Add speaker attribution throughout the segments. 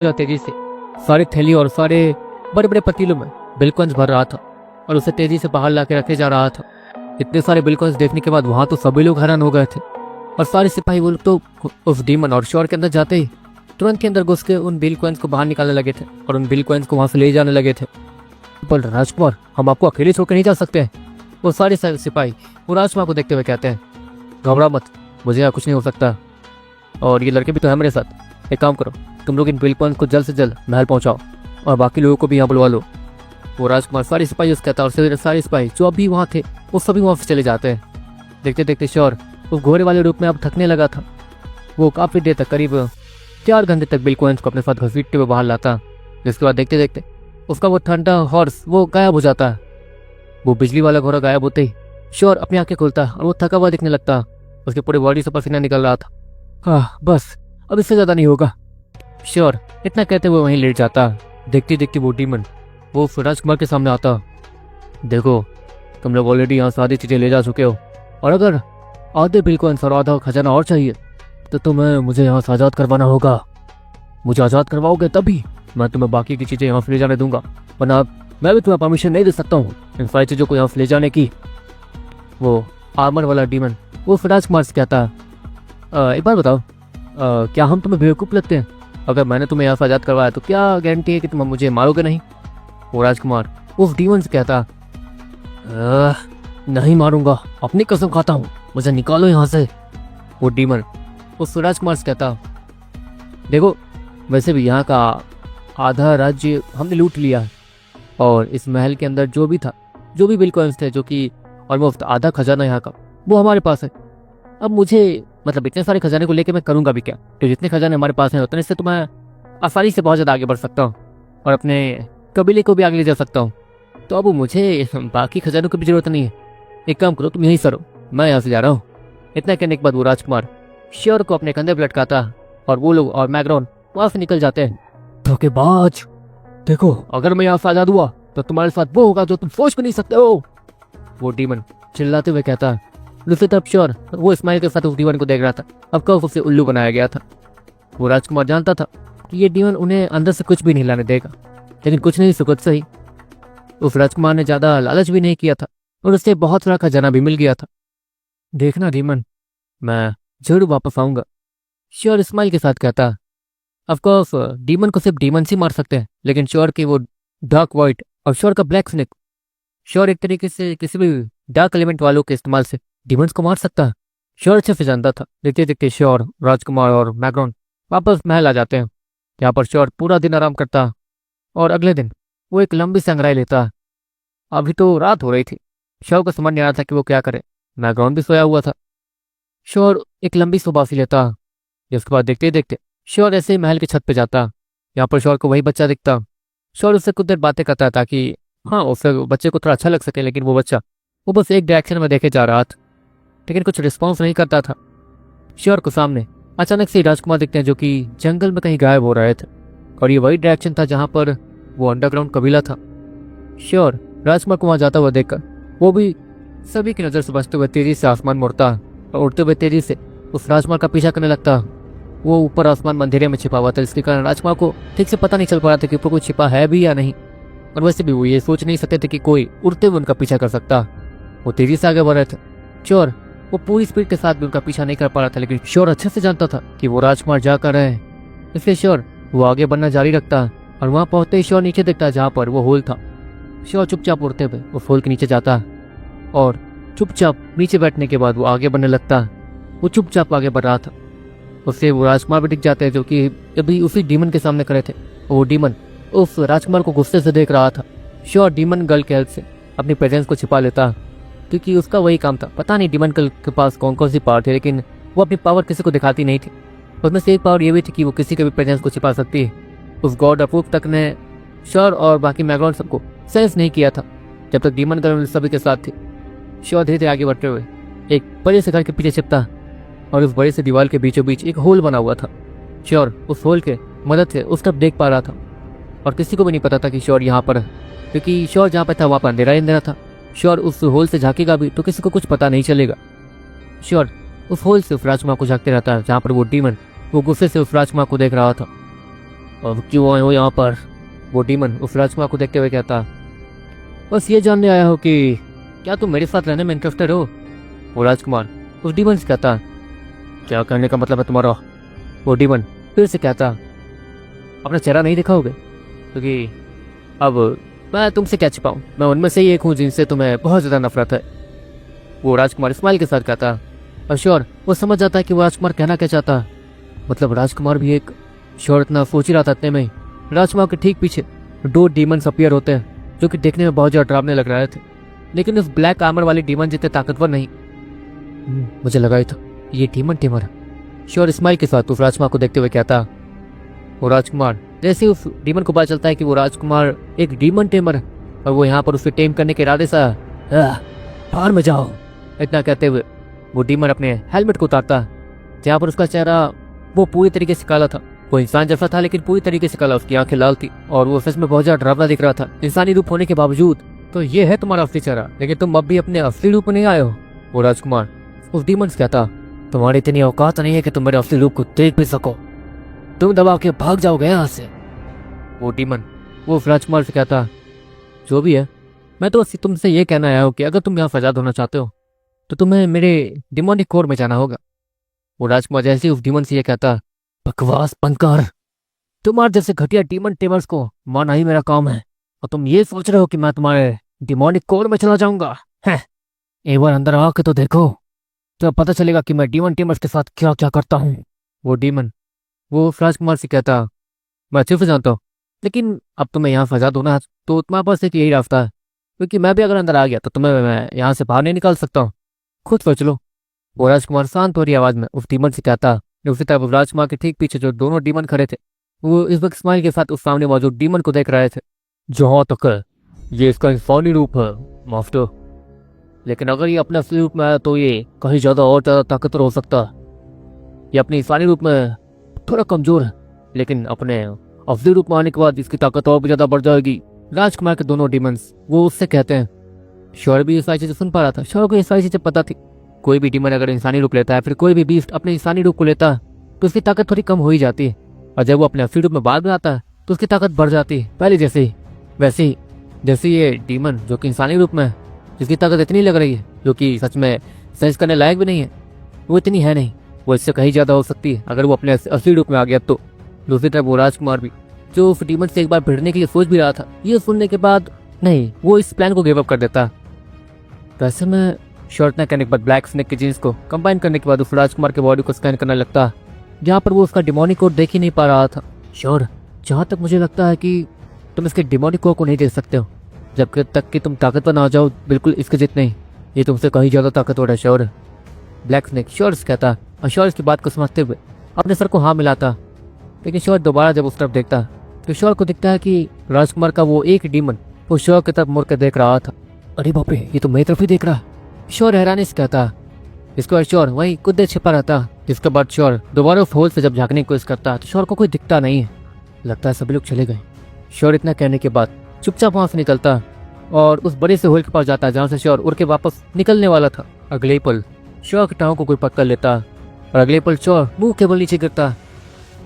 Speaker 1: तेजी से सारी थैली और सारे बड़े बड़े पतीलों में बिलकॉइंस भर रहा था और उसे तेजी से बाहर ला के रखे जा रहा था। इतने सारे बिलकॉइंस देखने के बाद वहां तो सभी लोग हैरान हो गए थे और सारे सिपाही वो लोग तो उस डीमन और श्योर के अंदर जाते ही तुरंत के अंदर घुस के उन बिलकॉइंस को बाहर निकालने लगे थे और उन बिलकॉइंस को वहां से ले जाने लगे थे। पर राजकुमार, हम आपको अकेले छोड़कर नहीं जा सकते हैं। वो सारे सिपाही वो राजकुमार को देखते हुए कहते हैं, घबरा मत, मुझे यहाँ कुछ नहीं हो सकता और ये लड़के भी तो है मेरे साथ। एक काम करो, तुम लोग इन बिलकॉइंस को जल्द से जल्द महल पहुंचाओ और बाकी लोगों को भी यहाँ बुलवा लो। वो राजकुमार सारे सिपाही उसका कहता है और सारे सिपाही जो अभी वहाँ थे वो सभी वहाँ से चले जाते हैं। देखते देखते श्योर उस घोड़े वाले रूप में अब थकने लगा था। वो काफ़ी देर तक, करीब 4 घंटे तक बिलकॉइंस को अपने साथ घसीटते हुए बाहर लाता, जिसके बाद देखते देखते उसका वो ठंडा हॉर्स वो गायब हो जाता है। वो बिजली वाला घोड़ा गायब होते ही श्योर अपनी आंखें खोलता और वो थका हुआ दिखने लगता। उसके पूरे बॉडी से पसीना निकल रहा था। हाँ बस, अब इससे ज़्यादा नहीं होगा। श्योर इतना कहते हुए वहीं लेट जाता। देखती देखती वो डीमन वो राजकुमार के सामने आता। देखो, तुम लोग ऑलरेडी यहाँ से आधी चीज़ें ले जा चुके हो और अगर आधे बिलकॉइंस और आधा खजाना और चाहिए तो तुम्हें मुझे यहाँ से आज़ाद करवाना होगा। मुझे आज़ाद करवाओगे तभी मैं तुम्हें बाकी की चीज़ें यहाँ से ले जाने दूंगा, वरना मैं भी तुम्हें परमिशन नहीं दे सकता हूँ इन सारी चीज़ों को यहाँ से ले जाने की। वो आर्मर वाला डीमन वो राजकुमार से कहता, एक बार बताओ, क्या हम तुम्हें बेवकूफ़ लगते हैं? अगर मैंने तुम्हें यहाँ से आज़ाद करवाया तो क्या गारंटी है कि तुम मुझे मारोगे नहीं? वो राजकुमार उस डीमन से कहता, नहीं मारूंगा, अपनी कसम खाता हूँ, मुझे निकालो यहाँ से। वो डीमन उस राजकुमार से कहता, देखो, वैसे भी यहाँ का आधा राज्य हमने लूट लिया है और इस महल के अंदर जो भी था, जो भी बिलकॉइंस थे, जो कि ऑलमोस्ट आधा खजाना यहाँ का, वो हमारे पास है। अब मुझे मतलब इतने सारे खजाने को लेके मैं करूँगा भी क्या? तो जितने खजाने हमारे पास हैं उतने से तो मैं आसानी से बहुत ज़्यादा आगे बढ़ सकता हूँ और अपने कबीले को भी आगे ले जा सकता हूँ। तो अब मुझे बाकी खजानों की भी जरूरत नहीं है। एक काम करो, तुम यहीं सरो, मैं यहाँ से जा रहा हूँ। इतना कहने के बाद वो राजकुमार श्योर को अपने कंधे पर लटकाता और वो लोग और मैग्रॉन वहाँ से निकल जाते हैं। धोखेबाज, देखो, अगर मैं यहाँ से आज़ाद हुआ तो तुम्हारे साथ वो होगा जो तुम सोच भी नहीं सकते हो। वो डीमन चिल्लाते हुए कहता। दूसरी तरफ श्योर वो इस्माइल के साथ उस डीमन को देख रहा था। अब कब उसे उल्लू बनाया गया था। वो राजकुमार जानता था कि ये डीमन उन्हें अंदर से कुछ भी नहीं लाने देगा, लेकिन कुछ नहीं सुकुत सही। उस राजकुमार ने ज़्यादा लालच भी नहीं किया था और उससे बहुत सारा खजाना भी मिल गया था। देखना डीमन, मैं जरूर वापस आऊँगा, श्योर इस्माइल के साथ कहता। ऑफकोर्स डीमन को सिर्फ डीमन से मार सकते हैं, लेकिन श्योर की वो डार्क वाइट और श्योर का ब्लैक स्नेक, श्योर एक तरीके से किसी भी डार्क एलिमेंट वालों के इस्तेमाल से डीमंस को मार सकता है। श्योर अच्छे से जानता था। देखते देखते श्योर, राजकुमार और मैग्रॉन वापस महल आ जाते हैं। यहाँ पर श्योर पूरा दिन आराम करता और अगले दिन वो एक लंबी सी अंगड़ाई लेता। अभी तो रात हो रही थी। श्योर को समझ नहीं आ रहा था कि वो क्या करे। मैग्रॉन भी सोया हुआ था। श्योर एक लंबी सुबासी लेता, जिसके बाद देखते देखते श्योर ऐसे ही महल की छत पे जाता। यहाँ पर श्योर को वही बच्चा दिखता। श्योर उससे कुछ देर बातें करता था कि हाँ, उससे बच्चे को थोड़ा अच्छा लग सके, लेकिन वो बच्चा वो बस एक डायरेक्शन में देखे जा रहा था, लेकिन कुछ रिस्पॉन्स नहीं करता था। श्योर को सामने अचानक से राजकुमार दिखते हैं, जो कि जंगल में कहीं गायब हो रहे थे और ये वही डायरेक्शन था जहाँ पर वो अंडरग्राउंड कबीला था। श्योर राजकुमार को वहाँ जाता हुआ देखकर वो भी सभी की नज़र से बचते हुए तेजी से आसमान मुड़ता और उड़ते हुए तेजी से उस राजकुमार का पीछा करने लगता। वो ऊपर आसमान में अंधेरे में छिपा हुआ था, जिसके कारण राजकुमार को ठीक से पता नहीं चल पा रहा था कि ऊपर कोई छिपा है भी या नहीं, और वैसे भी वो ये सोच नहीं सकते थे कि कोई उड़ते हुए उनका पीछा कर सकता। वो तेजी से आगे बढ़ रहे थे। श्योर वो पूरी स्पीड के साथ भी उनका पीछा नहीं कर पा रहा था, लेकिन श्योर अच्छे से जानता था कि वो राजकुमार जा कर रहे हैं, इसलिए श्योर वो आगे बढ़ना जारी रखता और वहाँ पहुंचते ही श्योर नीचे देखता जहाँ पर वो होल था। श्योर चुपचाप उड़ते हुए उस होल के नीचे जाता और चुपचाप नीचे बैठने के बाद वो आगे बढ़ने लगता। वो चुपचाप आगे बढ़ रहा था। उससे वो राजकुमार भी दिख जाते हैं, जो कि अभी उसी डीमन के सामने खड़े थे। वो डीमन उस राजकुमार को गुस्से से देख रहा था। श्योर डीमन गर्ल के हेल्प से अपनी प्रेजेंस को छिपा लेता, क्योंकि उसका वही काम था। पता नहीं डीमन गर्ल के पास कौन कौन सी पावर थी, लेकिन वो अपनी पावर किसी को दिखाती नहीं थी। उसमें से एक पावर ये भी थी कि वो किसी के भी प्रेजेंस को छिपा सकती है। उस गॉड अपूफ तक ने श्योर और बाकी मैग्रॉन सबको सेंस नहीं किया था जब तक डीमन गर्ल सभी के साथ थी। श्योर धीरे धीरे आगे बढ़ते हुए एक बड़े से घर के पीछे छिपता और उस बड़े से दीवार के बीचों बीच एक होल बना हुआ था। श्योर उस होल के मदद से उस तरफ देख पा रहा था और किसी को भी नहीं पता था कि श्योर यहाँ पर है, क्योंकि श्योर जहाँ पर था वहाँ पर अंधेरा ही अंधेरा था। श्योर उस होल से झाँकेगा भी तो किसी को कुछ पता नहीं चलेगा। श्योर उस होल से उस राजकुमार को झाँकते रहता है, जहाँ पर वो डीमन वो गुस्से से उस राजकुमार को देख रहा था। अब क्यों आए हो यहाँ पर? वो डीमन उस राजकुमार को देखते हुए कहता, बस ये जानने आया हो कि क्या तुम मेरे साथ रहने में इंटरेस्टेड हो? वो राजकुमार उस डीमन से कहता, क्या करने का मतलब है तुम्हारा? वो डीमन फिर से कहता, अपना चेहरा नहीं दिखाओगे? क्योंकि अब मैं तुमसे क्या छिपाऊं, मैं उनमें से ही एक हूँ जिनसे तुम्हें बहुत ज़्यादा नफरत है। वो राजकुमार स्माइल के साथ कहता, और श्योर वो समझ जाता है कि वो राजकुमार कहना क्या चाहता। मतलब राजकुमार भी एक श्योर इतना सोच ही रहा था, इतने में राजकुमार के ठीक पीछे 2 डीमंस अपीयर होते हैं जो कि देखने में बहुत ज़्यादा डरावने लग रहे थे, लेकिन उस ब्लैक आर्मर वाले डीमन जितने ताकतवर नहीं। मुझे लगा ही था ये डीमन टेमर है। श्योर स्माइल के साथ उस राजकुमार को देखते हुए कहता, वो राजकुमार जैसे उस डीमन को पता चलता है कि वो राजकुमार एक डीमन टेमर है और वो यहाँ पर उसे टेम करने के इरादे से बाहर में जाओ, इतना कहते हुए वो डीमन अपने हेलमेट को उतारता, जहाँ पर उसका चेहरा वो पूरी तरीके से काला था। वो इंसान जैसा था लेकिन पूरी तरीके से काला, उसकी आंखें लाल थी और वो सच में बहुत ज्यादा डरावना दिख रहा था इंसानी रूप होने के बावजूद। तो ये है तुम्हारा असली चेहरा, लेकिन तुम अब भी अपने असली रूप में नहीं आए हो? वो राजकुमार उस डीमन से कहता, तुम्हारी इतनी औकात नहीं है कि तुम मेरे असली रूप को देख भी सको, तुम दबा के भाग जाओगे यहाँ से। वो डीमन वो उस राजकुमार से कहता, जो भी है, मैं तो तुमसे ये कहना आया हूँ कि अगर तुम यहाँ फसाद होना चाहते हो तो तुम्हें मेरे डिमोनिक कोर में जाना होगा। वो राजकुमार जैसे ही उस डीमन से ये कहता, बकवास बंद कर, तुम्हारे जैसे घटिया डीमन टेमर्स को मारना ही मेरा काम है और तुम ये सोच रहे हो कि मैं तुम्हारे डिमोनिक कोर में चला जाऊंगा? एक बार अंदर आके तो देखो, तो पता चलेगा कि मैं डीमन टेमर्स के साथ क्या क्या करता हूँ। वो डीमन वो राजकुमार से कहता, मैं अच्छे से जानता हूँ, लेकिन अब तुम्हें यहाँ फंसा दो ना तो तुम्हारे पास एक यही रास्ता है, क्योंकि मैं भी अगर अंदर आ गया तो तुम्हें मैं यहाँ से बाहर नहीं निकाल सकता हूँ, खुद सोच लो। वो राजकुमार शांत हो रही आवाज में उस डीमन से कहता। दूसरी तरफ राजकुमार के ठीक पीछे जो दोनों डीमन खड़े थे वो इस वक्त स्माइल के साथ उस सामने मौजूद डीमन को देख रहे थे। जहाँ तक है ये इसका इंसानी रूप है मास्टर, लेकिन अगर ये अपने असली रूप में आया तो ये कहीं ज्यादा और ज्यादा ताकतवर हो सकता है। ये अपने इंसानी रूप में थोड़ा कमजोर है, लेकिन अपने असली रूप में आने के बाद इसकी ताकत और भी ज्यादा बढ़ जाएगी। राजकुमार के दोनों डीमंस वो उससे कहते हैं। शौर भी ये सारी चीजें सुन पा रहा था। शौर को ये सारी चीजें पता थी, कोई भी डीमन अगर इंसानी रूप लेता है, फिर कोई भी बीस्ट अपने इंसानी रूप को लेता है तो उसकी ताकत थोड़ी कम हो ही जाती है, और जब वो अपने असली रूप में बाद में आता है तो उसकी ताकत बढ़ जाती है पहले जैसे ही। वैसे ही जैसे ये डीमन जो कि इंसानी रूप में है, जिसकी ताकत इतनी लग रही है जो कि सच में सेंस करने लायक भी नहीं है, वो इतनी है नहीं, वो इससे कहीं ज्यादा हो सकती है अगर वो अपने असली रूप में आ गया तो। दूसरी तरफ वो राजकुमार भी जो उस डीमन से एक बार भिड़ने के लिए सोच भी रहा था, ये सुनने के बाद नहीं, वो इस प्लान को गिव अप कर देता। वैसे में शॉर्ट ने कहने के बाद ब्लैक स्नेक के जीन्स को कंबाइन करने के बाद उस राजकुमार के बॉडी को स्कैन करने लगता, जहाँ पर वो उसका डिमोनिक कोर देख ही नहीं पा रहा था। श्योर, जहाँ तक मुझे लगता है कि तुम इसके डिमोनिक कोर को नहीं देख सकते हो जब तक कि तुम ताकतवर ना हो जाओ बिल्कुल इसके जितने ही। ये तुमसे कहीं ज्यादा ताकतवर है श्योर, ब्लैक स्नेक श्योर कहता, और श्योर इसकी बात को समझते हुए अपने सर को हाँ मिलाता। लेकिन श्योर दोबारा जब उस तरफ देखता तो श्योर को दिखता है कि राजकुमार का वो एक डीमन वो श्योर की तरफ मुड़ कर देख रहा था। अरे बाप रे, ये तो मेरी तरफ ही देख रहा। श्योर हैरानी से कहता। इसके बाद श्योर वहीं कुछ देर छिपा रहता, जिसके बाद श्योर दोबारा उस होल से जब झांकने की कोशिश करता तो श्योर को कोई दिखता नहीं है। लगता है सभी लोग चले गए। श्योर इतना कहने के बाद चुपचाप वहां से निकलता और उस बड़े से होल के पास जाता जहाँ से श्योर उड़ के वापस निकलने वाला था। अगले पल श्योर के टाँगों को कोई पकड़ लेता और अगले पल श्योर मुंह के बल नीचे गिरता।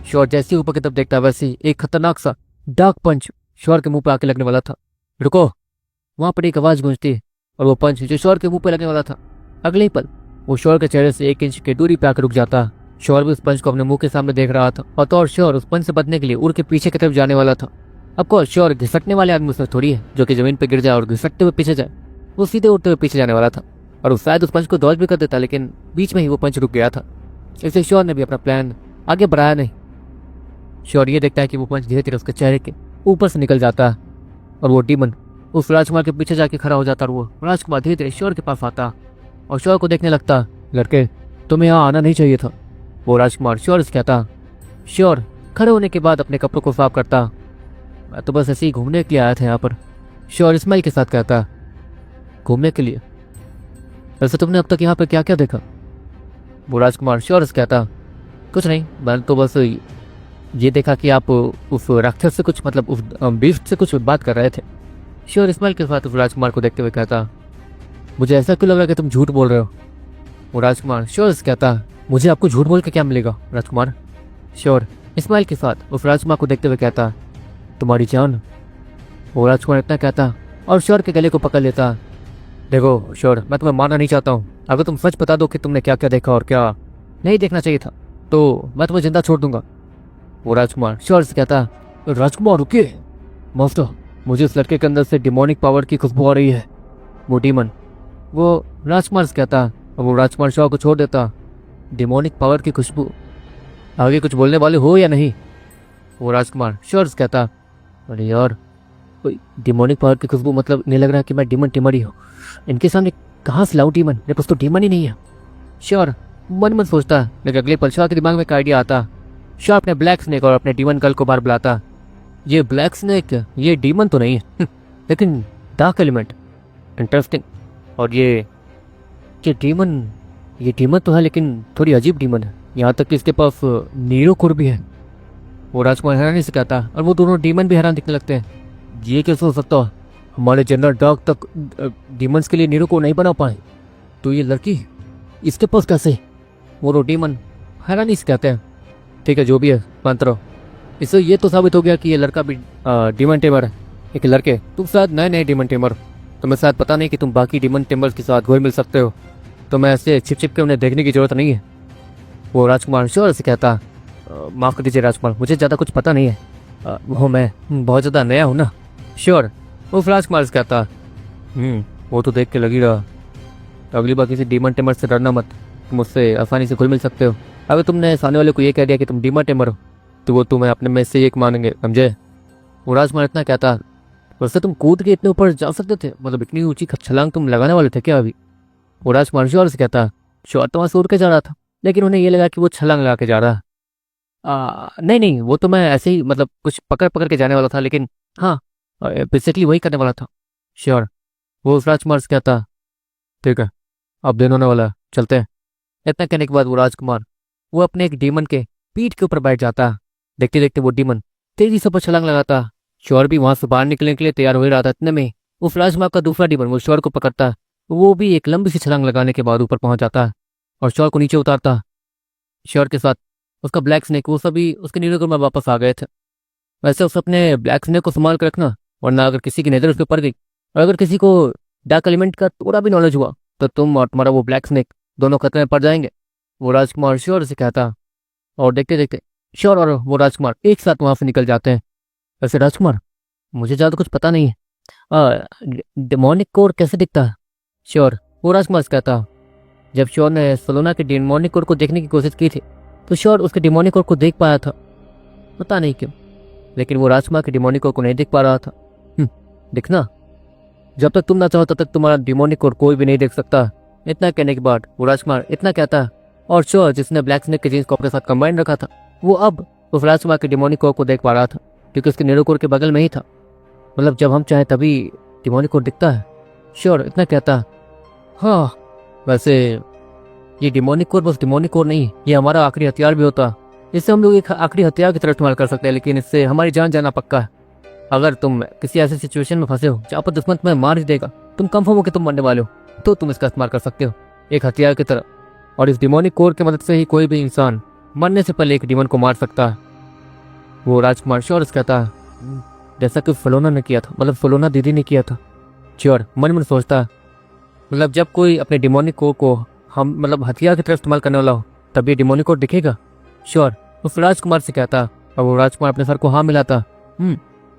Speaker 1: श्योर जैसे ऊपर की तरफ देखता वैसे एक खतरनाक सा डार्क पंच श्योर के मुंह पे आके लगने वाला था। रुको, वहां पर एक आवाज गूंजती और वो पंच जो श्योर के मुंह पे लगने वाला था अगले ही पल वो श्योर के चेहरे से 1 इंच की दूरी पे आकर रुक जाता। श्योर भी उस पंच को अपने मुंह के सामने देख रहा था और तो और श्योर उस पंच से बचने के लिए उड़ के पीछे की तरफ जाने वाला था। अब कोर्स श्योर घिसटने वाले आदमी उसमें थोड़ी है जो कि जमीन पे गिर जाए और घिसटते हुए पीछे जाए। वो सीधे उड़ते हुए पीछे जाने वाला था और वो शायद उस पंच को डॉज भी कर देता, लेकिन बीच में ही वो पंच रुक गया था। इससे श्योर ने भी अपना प्लान आगे बढ़ाया नहीं। श्योर ये देखता है कि वो पंच धीरे धीरे उसके चेहरे के ऊपर से निकल जाता और वो डीमन उस राजकुमार के पीछे जाके खड़ा हो जाता और वो राजकुमार धीरे धीरे श्योर के पास आता और श्योर को देखने लगता। लड़के, तुम्हें यहाँ आना नहीं चाहिए था, वो राजकुमार श्योर से कहता। श्योर खड़े होने के बाद अपने कपड़ों को साफ करता। मैं तो बस ऐसे ही घूमने के लिए आया था यहाँ पर, श्योर स्माइल के साथ कहता। घूमने के लिए? वैसे तुमने अब तक यहाँ पर क्या क्या देखा? वो राजकुमार श्योर से कहता। कुछ नहीं, मैंने तो बस ये देखा कि आप उस राक्षस से कुछ मतलब उस बीस्ट से कुछ बात कर रहे थे। श्योर स्माइल के साथ उस राजकुमार को देखते हुए कहता। मुझे ऐसा क्यों लग रहा है कि तुम झूठ बोल रहे हो? वो राजकुमार श्योर से कहता। मुझे आपको झूठ बोल के क्या मिलेगा राजकुमार? श्योर, स्माइल के साथ उस राजकुमार को देखते हुए कहता, तुम्हारी जान। वो राजकुमार इतना कहता और श्योर के गले को पकड़ लेता। देखो श्योर, मैं तुम्हें मारना नहीं चाहता हूँ। अगर तुम सच बता दो कि तुमने क्या क्या देखा और क्या नहीं देखना चाहिए था तो मैं तुम्हें जिंदा छोड़ दूंगा। वो राजकुमार श्योर से कहता, राजकुमार रुकिए मास्टर, मुझे इस लड़के के अंदर से डिमोनिक पावर की खुशबू आ रही है। वो डीमन वो राजकुमार से कहता और वो राजकुमार श्योर को छोड़ देता। डिमोनिक पावर की खुशबू, आगे कुछ बोलने वाले हो या नहीं? वो राजकुमार श्योर से कहता, अरे यार कोई डिमोनिक पावर की खुशबू, मतलब नहीं लग रहा कि मैं डीमन टिमर ही हूँ। इनके सामने कहाँ से लाऊं डीमन, मेरे पास तो डीमन ही नहीं है। श्योर मन मन सोचता, लेकिन अगले पल श्योर के दिमाग में एक आइडिया आता। श्योर अपने ब्लैक स्नेक और अपने डीमन गर्ल को बाहर बुलाता। ये ब्लैक स्नेक ये डीमन तो नहीं है लेकिन डार्क एलिमेंट, इंटरेस्टिंग। और ये डीमन तो है लेकिन थोड़ी अजीब डीमन है, यहाँ तक कि इसके पास नीरो खुर भी है। वो राजकुमार हैरानी से कहता और वो दोनों डीमन भी हैरान दिखने लगते हैं। ये कैसे हो सकता है, हमारे जनरल डार्क तक डीमंस के लिए नीरो को नहीं बना पाए, तो ये लड़की इसके पास कैसे? वो डीमन हैरानी से कहते हैं, ठीक है जो भी है मानते रहो। इससे ये तो साबित हो गया कि ये लड़का भी डीमन टेमर है। एक लड़के तुम शायद नए डीमन टेमर, तुम्हें शायद पता नहीं कि तुम बाकी डीमन टेमर्स के साथ घुल मिल सकते हो, तो मैं ऐसे छिप छिप के उन्हें देखने की जरूरत नहीं है। वो राजकुमार श्योर से कहता, माफ़ कर दीजिए राजकुमार, मुझे ज़्यादा कुछ पता नहीं है, वो मैं बहुत ज़्यादा नया हूँ ना। श्योर वो राजकुमार से कहता, वो तो देख के लग ही रहा। तो अगली बार किसी डीमन टेमर से डरना मत, तुम उससे आसानी से घुल मिल सकते हो। अगर तुमने सामने वाले को ये कह दिया कि तुम डीमन टेमर हो तो वो तुम्हें अपने में से एक मानेंगे, समझे? वो राजकुमार इतना कहता, वैसे तुम कूद के इतने ऊपर जा सकते थे, मतलब इतनी ऊंची छलांग तुम लगाने वाले थे क्या अभी? वो राजकुमार श्योर से कहता, श्योर तो वहाँ से उड़ के जा रहा था, लेकिन उन्हें ये लगा कि वो छलांग लगा के जा रहा। नहीं वो तो मैं ऐसे ही मतलब कुछ पकड़ पकड़ के जाने वाला था, लेकिन हाँ बेसिकली वही करने वाला था। श्योर वो उस राजकुमार से कहता, ठीक है अब दिन होने वाला है, चलते हैं। इतना कहने के बाद वो राजकुमार वो अपने एक डीमन के पीठ के ऊपर बैठ जाता। देखते देखते वो डीमन तेजी से छलांग लगाता। श्योर भी वहां से बाहर निकलने के लिए तैयार हो रहा था। इतने में उस राजकुमार का दूसरा डीमन वो श्योर को पकड़ता। वो भी एक लंबी सी छलांग लगाने के बाद ऊपर पहुंच जाता और श्योर को नीचे उतारता। श्योर के साथ उसका ब्लैक स्नेक वो सभी उसके नीले में वापस आ गए थे। वैसे उस अपने ब्लैक स्नेक को संभाल कर रखना, वरना अगर किसी की नजर उसके पड़ गई और अगर किसी को डार्क एलिमेंट का थोड़ा भी नॉलेज हुआ तो तुम और तुम्हारा वो ब्लैक स्नेक दोनों खतरे में पड़ जाएंगे। वो राजकुमार श्योर से कहता और देखते देखते श्योर और वो राजकुमार एक साथ वहां से निकल जाते हैं। वैसे राजकुमार मुझे ज़्यादा कुछ पता नहीं है, डेमोनिक कोर कैसे दिखता है? श्योर वो राजकुमार से कहता, जब श्योर ने सलोना के डेमोनिक कोर को देखने की कोशिश की थी तो श्योर उसके डेमोनिक कोर को देख पाया था, पता नहीं क्यों, लेकिन वो राजकुमार के डेमोनिक कोर को नहीं देख पा रहा था। दिखना, जब तक तुम ना चाहो तब तक तुम्हारा डेमोनिक कोर कोई भी नहीं देख सकता। इतना कहने के बाद वो राजकुमार इतना कहता और श्योर जिसने ब्लैक स्नेक के जीन्स को अपने साथ कंबाइन रखा था वो अब उस राजकुमार के डेमोनिक कोर को देख पा रहा था, क्योंकि उसके नीरो कोर के बगल में ही था। मतलब जब हम चाहें तभी डेमोनिक कोर दिखता है। श्योर इतना कहता, हाँ वैसे ये डेमोनिक कोर बस डेमोनिक कोर नहीं, ये हमारा आखिरी हथियार भी होता। इससे हम लोग एक आखिरी हथियार की तरह इस्तेमाल कर सकते हैं, लेकिन इससे हमारी जान जाना पक्का है। अगर तुम किसी ऐसी सिचुएशन में फंसे हो जहाँ पर दुश्मन तुम्हें मार ही देगा, तुम कंफर्म हो कि तुम मरने वाले हो, तो तुम इसका इस्तेमाल कर सकते हो एक हथियार की तरह। और इस डेमोनिक कोर की मदद से ही कोई भी इंसान मरने से पहले एक डीमन को मार सकता है। वो राजकुमार श्योर कहता है, जैसा कि फलोना ने किया था, मतलब फलोना दीदी ने किया था। श्योर मन मन सोचता है, मतलब जब कोई अपने डेमोनिक कोर को हम मतलब हथियार की तरह इस्तेमाल करने वाला हो तब ये डेमोनिक कोर दिखेगा। श्योर उस राजकुमार से कहता और वो राजकुमार अपने सर को हाँ मिलाता।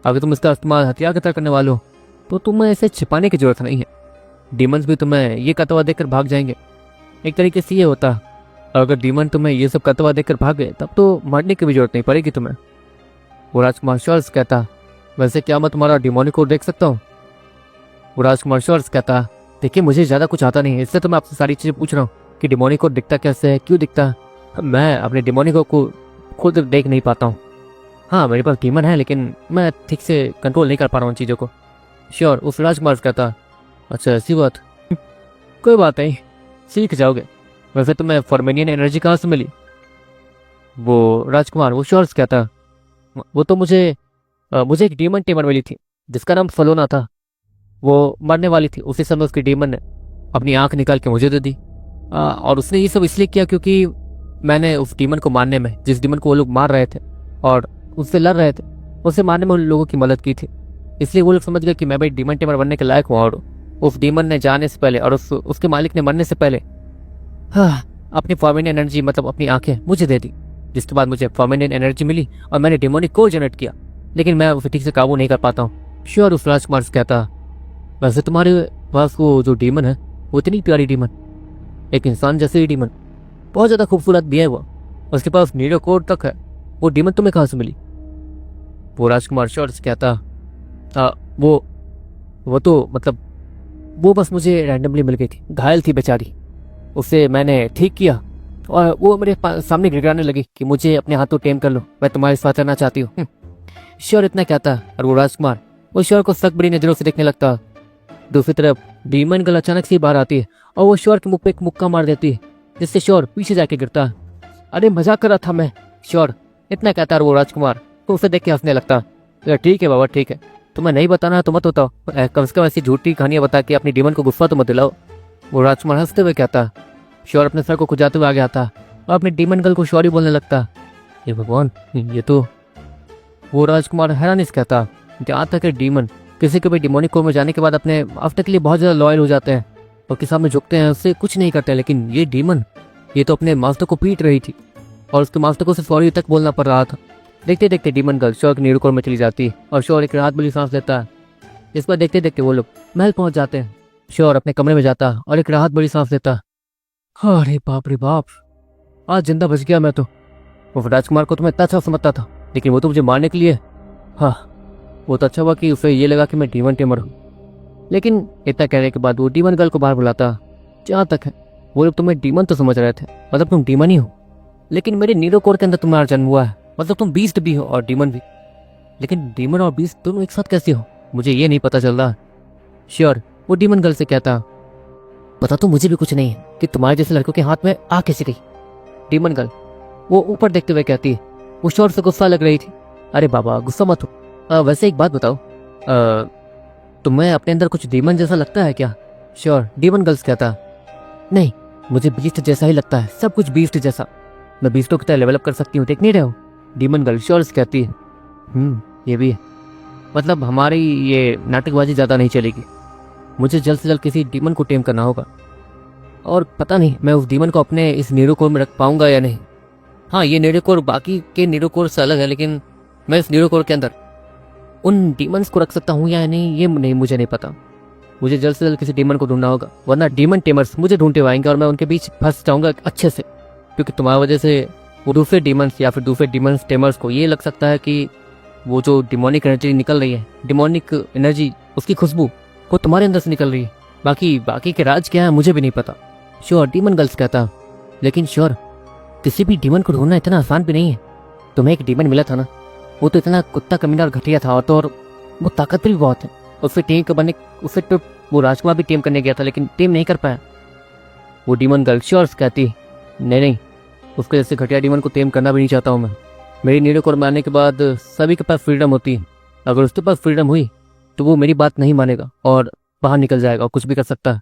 Speaker 1: अगर तुम इसका इस्तेमाल हथियार की तरह करने वाले हो तो तुम्हें इसे छिपाने की जरूरत नहीं है। डीमंस भी तुम्हें ये करता हुआ देखकर भाग जाएंगे। एक तरीके से ये होता, अगर डीमन तुम्हें ये सब करता हुआ देखकर भाग गए तब तो मरने की भी जरूरत नहीं पड़ेगी तुम्हें। वो राजकुमार श्योर कहता, वैसे क्या मैं तुम्हारा डेमोनिक कोर देख सकता हूँ? वो राजकुमार श्योर कहता, देखिए मुझे ज़्यादा कुछ आता नहीं है, इसलिए तो मैं आपसे सारी चीज़ें पूछ रहा हूँ कि डेमोनिक कोर दिखता कैसे है, क्यों दिखता है। मैं अपने डेमोनिक को खुद देख नहीं पाता हूँ। हाँ मेरे पास डीमन है लेकिन मैं ठीक से कंट्रोल नहीं कर पा रहा हूँ उन चीज़ों को। श्योर उस राजकुमार कहता, अच्छा ऐसी बात, कोई बात नहीं सीख जाओगे। वैसे तुम्हें फॉर्मेनियन एनर्जी कहाँ से मिली? वो राजकुमार वो श्योर कहता, वो तो मुझे एक डीमन टेमर मिली थी जिसका नाम फलोना था। वो मरने वाली थी, उसी समय उसकी डीमन ने अपनी आंख निकाल के मुझे दे दी। और उसने ये सब इसलिए किया क्योंकि मैंने उस डीमन को मारने में, जिस डीमन को वो लोग मार रहे थे, और उससे लड़ रहे थे। उसे मारने में उन लोगों की मदद की थी, इसलिए वो लोग समझ गए कि मैं भाई डीमन टेमर बनने के लायक हूँ। और उस डीमन ने जाने से पहले और उसके मालिक ने मरने से पहले हाँ अपनी फॉर्मिन एनर्जी मतलब अपनी आंखें मुझे दे दी, जिसके बाद मुझे फॉर्मिन एनर्जी मिली और मैंने डिमोनिक कोर जनरेट किया, लेकिन मैं उसे ठीक से काबू नहीं कर पाता हूँ। श्योर उस राजकुमार से कहता, वैसे तुम्हारे पास वो जो डीमन है वो इतनी प्यारी डीमन, एक इंसान जैसे ही डीमन, बहुत ज़्यादा खूबसूरत भी है वो, उसके पास नीरो कोर तक है, वो डीमन तुम्हें कहाँ से मिली? वो राजकुमार श्योर से कहता, "आ, वो तो मतलब वो बस मुझे रैंडमली मिल गई थी, घायल थी बेचारी, उसे मैंने ठीक किया और वो मेरे सामने गिड़गिड़ाने लगी कि मुझे अपने हाथों टेम कर लो, मैं तुम्हारे साथ रहना चाहती हूँ। श्योर इतना कहता और वो राजकुमार वो श्योर को सख्त बड़ी नजरों से देखने लगता। दूसरी तरफ डीमन गर्ल अचानक से बाहर आती है और वो श्योर के मुंह पे एक मुक्का मार देती है, जिससे श्योर पीछे जाके गिरता। अरे मजाक कर रहा था मैं, श्योर इतना कहता और वो राजकुमार तो उसे देख के हंसने लगता। ठीक है बाबा ठीक है, तुम्हें नहीं बताना तो मत बताओ, कम से कम ऐसी झूठी कहानियां बता के अपनी डीमन को गुस्सा तो मत दिलाओ। वो राजकुमार हंसते हुए कहता। श्योर अपने सर को खुजाते हुए आगे आता और अपने डीमन गर्ल को श्योर ही बोलने लगता। ये भगवान, ये तो। वो राजकुमार हैरानी से कहता, जहाँ तक है डीमन किसी के भी डिमोनिक कोर में जाने के बाद अपने आफ्टर के लिए बहुत ज़्यादा लॉयल हो जाते हैं और किसी सामने झुकते हैं, उससे कुछ नहीं करते, लेकिन ये डीमन ये तो अपने मास्टर को पीट रही थी और उसके मास्टर को सिर्फ सॉरी तक बोलना पड़ रहा था। देखते देखते डीमन गर्ल श्योर के नीरो कोर में चली जाती और श्योर एक राहत भरी सांस लेता है। इस पर देखते देखते वो लोग महल पहुंच जाते हैं। श्योर अपने कमरे में जाता और एक राहत भरी सांस लेता। अरे बाप रे बाप, आज जिंदा बच गया मैं तो। वो राजकुमार को तो मैं इतना अच्छा समझता था, लेकिन वो तो मुझे मारने के लिए। हाँ बहुत अच्छा हुआ कि उसे ये लगा कि मैं डीमन टेमर हूँ। लेकिन इतना कहने के बाद वो डीमन गर्ल को बाहर बुलाता। जहाँ तक है वो लोग तुम्हें डीमन तो समझ रहे थे, मतलब तुम डीमन ही हो, लेकिन मेरे नीरो कोर के अंदर तुम्हारा जन्म हुआ है, मतलब तुम बीस्ट भी हो और डीमन भी। लेकिन डीमन और बीस्ट दोनों एक साथ कैसे हो, मुझे ये नहीं पता चल रहा। श्योर वो डीमन गर्ल से कहता, पता तो मुझे भी कुछ नहीं है कि तुम्हारे जैसे लड़कों के हाथ में आ कैसे गई। डीमन गर्ल वो ऊपर देखते हुए कहती है। वो श्योर से गुस्सा लग रही थी। अरे बाबा गुस्सा मत हो, वैसे एक बात बताओ, तुम्हें अपने अंदर कुछ डीमन जैसा लगता है क्या? श्योर डीमन गर्ल्स कहता, नहीं मुझे बीस्ट जैसा ही लगता है, सब कुछ बीस्ट जैसा, मैं बीस्टों की तरह डेवलप कर सकती हूँ, देख नहीं रहे हो? डीमन गर्ल श्योर कहती है। ये भी है, मतलब हमारी ये नाटकबाजी ज़्यादा नहीं चलेगी, मुझे जल्द से जल्द किसी डीमन को टेम करना होगा और पता नहीं मैं उस डीमन को अपने इस नीरो कोर में रख पाऊंगा या नहीं। हाँ ये नीरो कोर बाकी के नीरो कोर से अलग है, लेकिन मैं इस नीरो कोर के अंदर उन डीमंस को रख सकता हूँ या नहीं ये नहीं मुझे नहीं पता। मुझे जल्द से जल्द किसी डीमन को ढूंढना होगा, वरना डीमन टेमर्स मुझे ढूंढते हुए आएंगे और मैं उनके बीच फंस जाऊंगा अच्छे से, क्योंकि तुम्हारी वजह से वो दूसरे डीमंस या फिर दूसरे डीमंस टेमर्स को ये लग सकता है कि वो जो डिमोनिक एनर्जी निकल रही है, डिमोनिक एनर्जी उसकी खुशबू वो तुम्हारे अंदर से निकल रही है। बाकी के राज क्या है मुझे भी नहीं पता। श्योर डीमन गर्ल्स कहता, लेकिन श्योर किसी भी डीमन को ढूंढना इतना आसान भी नहीं है। तुम्हें एक डीमन मिला था ना, वो तो इतना कुत्ता कमीना और घटिया था, और तो और वो ताकतवर भी बहुत है। उससे टीम बनने उससे तो वो राजकुमार भी टीम करने गया था, लेकिन टीम नहीं कर पाया। वो डीमन गर्ल श्योर कहती, नहीं उसके जैसे घटिया डीमन को टेम करना भी नहीं चाहता हूँ मैं। मेरी नीरो कोर में आने के बाद सभी के पास फ्रीडम होती है, अगर उसके पास फ्रीडम हुई तो वो मेरी बात नहीं मानेगा और बाहर निकल जाएगा और कुछ भी कर सकता है।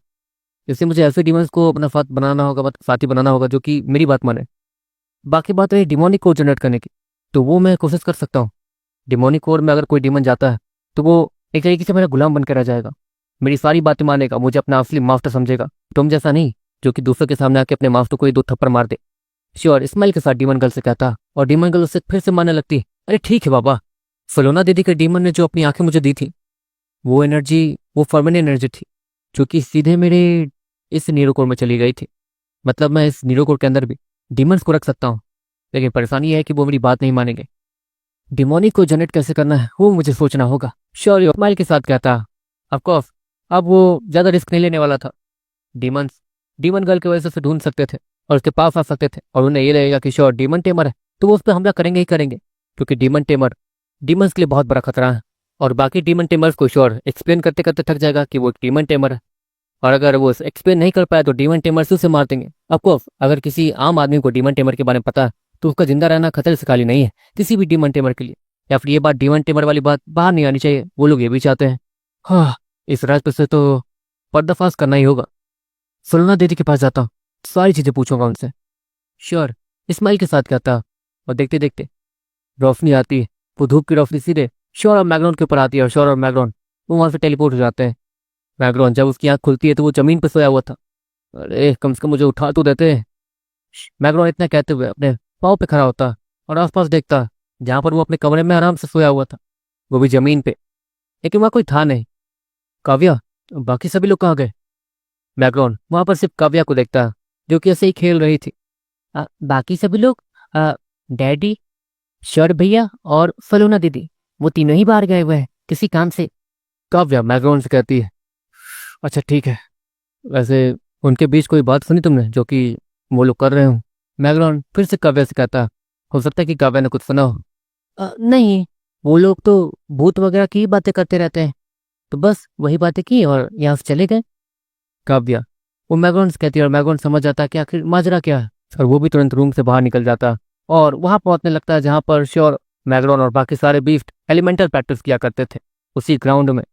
Speaker 1: इसलिए मुझे ऐसे डीमंस को अपना साथ बनाना होगा, मतलब साथी बनाना होगा जो कि मेरी बात माने। बाकी बात रही डिमोनिक कोर जनरेट करने की, तो वो मैं कोशिश कर सकता हूँ। डिमोनिक कोर में अगर कोई डीमन जाता है तो वो एक तरीके से मेरा गुलाम बनकर रह जाएगा, मेरी सारी बातें मानेगा, मुझे अपना असली मास्टर समझेगा, तुम जैसा नहीं जो कि दूसरे के सामने आके अपने मास्टर को ही 2 थप्पड़ मार दे। श्योर स्माइल के साथ डीमन गर्ल से कहता और डीमन गर्ल उससे फिर से मानने लगती, अरे ठीक है बाबा, फलोना दीदी के डीमन ने जो अपनी आंखें मुझे दी थी वो एनर्जी वो फॉर्मिन एनर्जी थी जो कि सीधे मेरे इस नीरो कोर में चली गई थी। मतलब मैं इस नीरो कोर के अंदर भी डीमंस को रख सकता हूँ, लेकिन परेशानी यह है कि वो मेरी बात नहीं मानेंगे। डिमोनिक को जनरेट कैसे करना है वो मुझे सोचना होगा। श्योर स्माइल के साथ कहता, ऑफ कोर्स अब वो ज़्यादा रिस्क नहीं लेने वाला था। डीमंस डीमन गर्ल की वजह से ढूंढ सकते थे और उसके पास आ सकते थे, और उन्हें ये लगेगा कि श्योर डीमन टेमर है तो वो उस पर हमला करेंगे ही करेंगे, क्योंकि डीमन टेमर डीमंस के लिए बहुत बड़ा खतरा है। और बाकी डीमन टेमर्स को श्योर एक्सप्लेन करते करते थक जाएगा कि वो एक डीमन टेमर है, और अगर वो एक्सप्लेन नहीं कर पाया तो डीमन टेमर्स उसे मार देंगे। ऑफकोर्स अगर किसी आम आदमी को डीमन टेमर के बारे में पता है तो उसका जिंदा रहना खतरे से खाली नहीं है किसी भी डीमन टेमर के लिए। या फिर ये बात डीमन टेमर वाली बात बाहर नहीं आनी चाहिए, वो लोग ये भी चाहते हैं। हाँ इस राज पर से तो पर्दाफाश करना ही होगा। सुलना दीदी के पास जाता हूँ, सारी चीजें पूछूंगा उनसे। श्योर इस्माइल के साथ कहता, और देखते देखते रोशनी आती है, वो धूप की रोशनी सीधे श्योर और मैग्रॉन के ऊपर आती है और श्योर और मैग्रॉन वो वहां से टेलीपोर्ट हो जाते हैं। मैग्रॉन जब उसकी आंख खुलती है तो वो जमीन पर सोया हुआ था। अरे कम से कम मुझे उठा तो देते। मैग्रॉन इतना कहते हुए अपने पाँव पे खड़ा होता और आसपास देखता, जहां पर वो अपने कमरे में आराम से सोया हुआ था, वो भी जमीन पे। लेकिन वहां कोई था नहीं। काव्या, बाकी सभी लोग कहाँ गए? मैग्रॉन वहां पर सिर्फ काव्या को देखता, जो कि ऐसे ही खेल रही थी। बाकी सभी लोग, डैडी, शर भैया और फलूना दीदी, वो तीनों ही बाहर गए हुए हैं किसी काम से। काव्या मैग्रॉन से कहती है, अच्छा ठीक है, वैसे उनके बीच कोई बात सुनी तुमने जो कि वो लोग कर रहे हो? मैग्रॉन फिर से काव्या से कहता, हो सकता है कि काव्या ने कुछ सुना हो। नहीं, वो लोग तो भूत वगैरह की ही बातें करते रहते हैं, तो बस वही बातें की और यहाँ से चले गए। काव्या वो मैग्रॉन से कहती है और मैग्रॉन समझ जाता कि आखिर माजरा क्या है, और वो भी तुरंत रूम से बाहर निकल जाता और वहां पहुंचने लगता है जहां पर श्योर, मैग्रॉन और बाकी सारे बीस्ट एलिमेंटल प्रैक्टिस किया करते थे, उसी ग्राउंड में।